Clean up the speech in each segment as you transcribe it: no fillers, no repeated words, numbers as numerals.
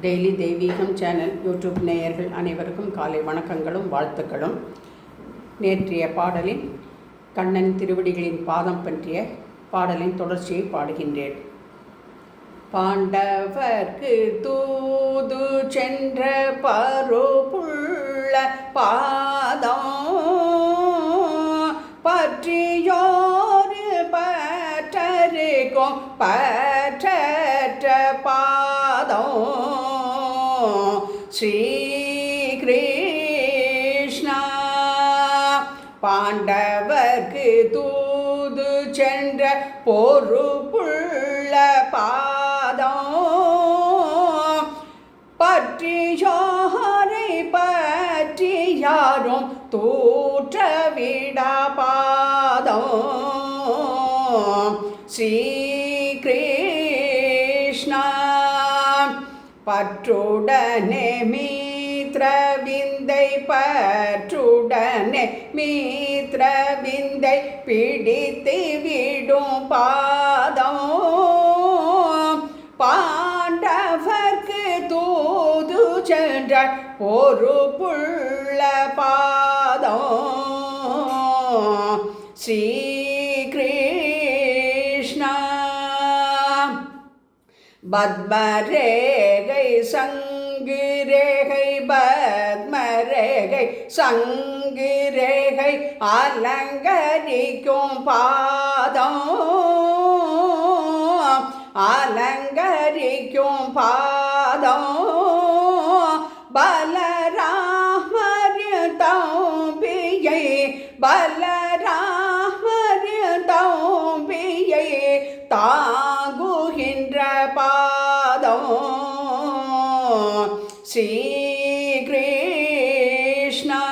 Daily தெய்வீகம் channel YouTube நேயர்கள் அனைவருக்கும் காலை வணக்கங்களும் வாழ்த்துக்களும். நேற்றைய பாடலின் கண்ணன் திருவடிகளின் பாதம் பற்றிய பாடலின் தொடர்ச்சியை பாடுகின்றேன். பாண்டவர்க்கு தூது சென்ற பருப்புள்ள பாதம் பற்றியோரில் பற்றருக்கும் பற்றற்ற பாதம் ஸ்ரீ கிருஷ்ணா. பாண்டவர்க்கு தூது சென்ற பொறுப்புள்ள பாதம் பற்றியோரை பற்றி யாரும் தூற்றவிடா பாதம் ஸ்ரீ கிருஷ்ணா. பற்றுடனே மீத்ரவிந்தை பற்றுடனே மீத்ரவிந்தை பிடித்து விடும் பாதம் பாண்டவர்க்கு தூது சென்ற பொறுப்புள்ள பாதம் ஸ்ரீ கிருஷ்ணா. பத்மரேகை சங்கிரேகை பத்மரேகை சங்கிரேகை அலங்கரிக்கும் பாதம் அலங்கரிக்கும் பாதம் பலராமரின் தம்பியை பலராமரின் தம்பியை தாங்குகின்ற பாதம் ஸ்ரீ கிருஷ்ணா.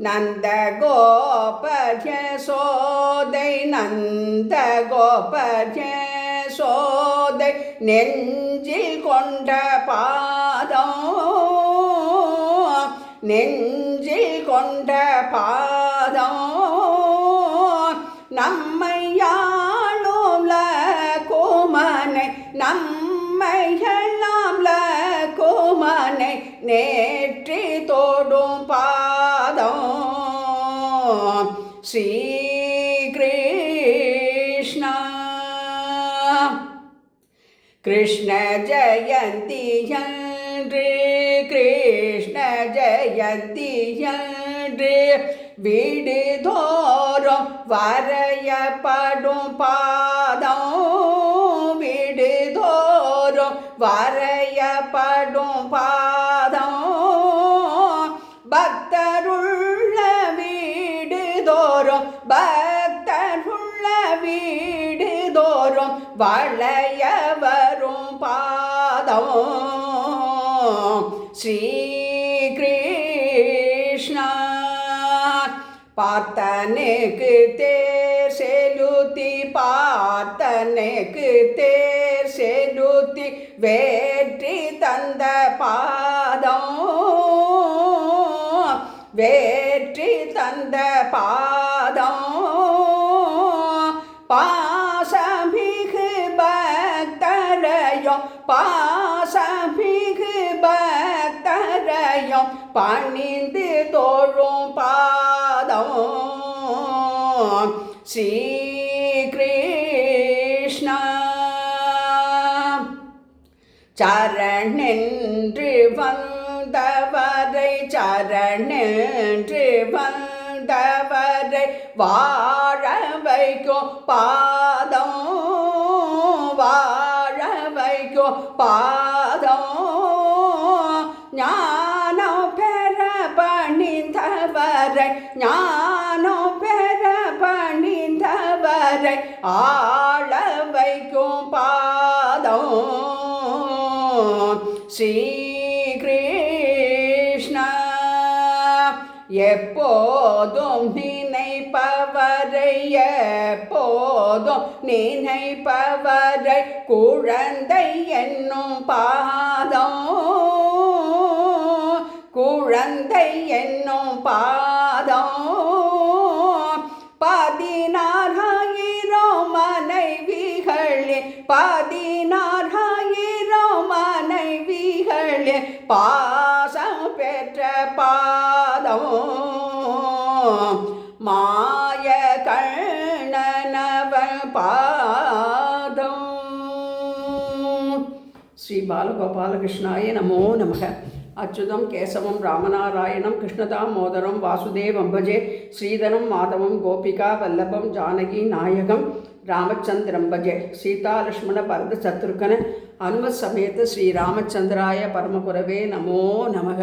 நந்த கோபர் யசோதை நந்த கோபர் யசோதை நெஞ்சில் கொண்ட பாதம் நெஞ்சில் கொண்ட பாதம் நம்மையாளும் லகுமனை நம்மையெல்லாம் லகுமனை நேற்றி தோடும் பாதம் ஸ்ரீ கிருஷ்ணா. கிருஷ்ண ஜெயந்தி என்று கிருஷ்ண ஜெயந்தி என்று வீடு தோறும் வரையப்படும் பாதம் வீடு தோறும் வரையப்படும் பாதம் பக்தருள்ள வீடு தோறும் பக்தருள்ள வீடு தோறும் வளைய வரும் பாதம் ஸ்ரீ கிருஷ்ணா. பார்த்தனுக்கு தேர் செலுத்தி பார்த்தனுக்கு தேர் செலுத்தி வேற்றி தந்த பாதம் வேற்றி தந்த பாதம் பாசமிகு பக்தரையும் பாசமிகு பக்தரையும் பணிந்து தோழும் பாதம் ஸ்ரீ கிருஷ்ணா. சரணென்று வந்தவரை சரணென்று வந்தவரை வாழ வைக்கும் பாதம் வாழ வைக்கும் பாதம் ஞானம் பெற பணிந்தவரை ஞானம் பெற பணிந்தவரை ஆள வைக்கும் பாதம் ஸ்ரீ கிருஷ்ணா. எப்போதும் நினைப்பவரை எப்போதும் நினைப்பவரை குழந்தை என்னும் பாதம் குழந்தை என்னும் பாதம் 16,000 மனைவிகளே பதினாறாயிரம் மனைவிகளே பாசம் பெற்ற பாதம் மாய கண்ணனவன் பாதம். ஸ்ரீ பாலகோபாலகிருஷ்ணாய நமோ நமக. அச்சுதம் கேசவம் ராமநாராயணம் கிருஷ்ணதாமோதரம் வாசுதேவம் பஜே. ஸ்ரீதரம் மாதவம் கோபிகா வல்லபம் ஜானகி நாயகம் ராமச்சந்திரம் பஜே. சீதா லக்ஷ்மண பரத சத்ருகன அனுமத் சமேத ஸ்ரீ ராமச்சந்திராய பரமகுரவே நமோ நமக.